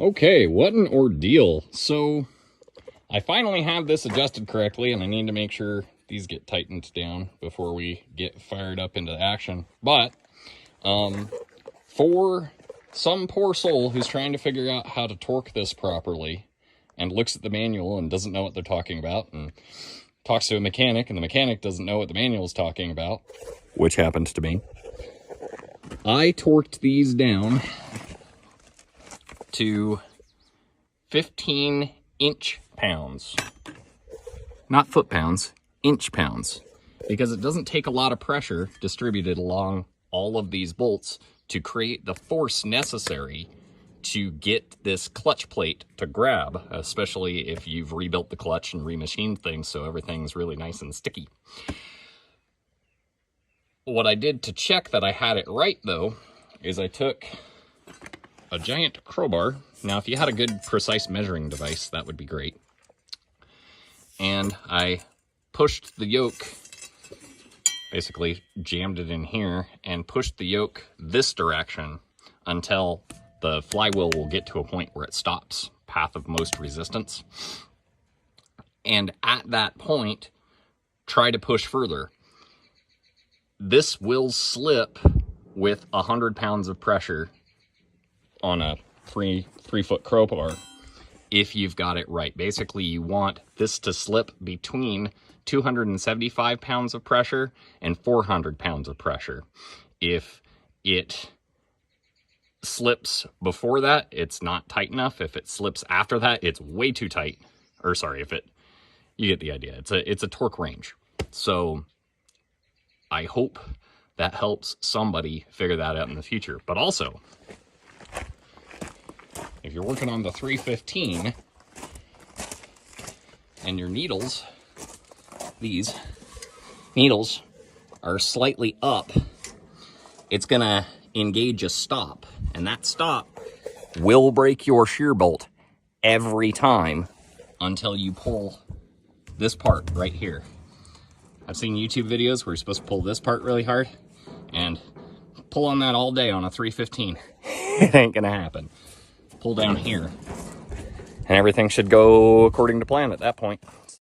Okay, what an ordeal. So I finally have this adjusted correctly, and I need to make sure these get tightened down before we get fired up into action. But for some poor soul who's trying to figure out how to torque this properly and looks at the manual and doesn't know what they're talking about and talks to a mechanic and the mechanic doesn't know what the manual is talking about, which happens to me, I torqued these down to 15 inch pounds. Not foot pounds, inch pounds. Because it doesn't take a lot of pressure distributed along all of these bolts to create the force necessary to get this clutch plate to grab, especially if you've rebuilt the clutch and remachined things so everything's really nice and sticky. What I did to check that I had it right, though, is I took a giant crowbar. Now, if you had a good precise measuring device, that would be great. And I pushed the yoke, basically jammed it in here, and pushed the yoke this direction until the flywheel will get to a point where it stops, path of most resistance. And at that point, try to push further. This will slip with 100 pounds of pressure on a 3-foot crowbar if you've got it right. Basically, you want this to slip between 275 pounds of pressure and 400 pounds of pressure. If it slips before that, it's not tight enough. If it slips after that, it's way too tight. Or sorry, you get the idea. It's a torque range. So I hope that helps somebody figure that out in the future. But also, if you're working on the 315 and your needles, these needles are slightly up, it's gonna engage a stop, and that stop will break your shear bolt every time until you pull this part right here. I've seen YouTube videos where you're supposed to pull this part really hard, and pull on that all day on a 315. It ain't gonna happen. Pull down here, and everything should go according to plan at that point.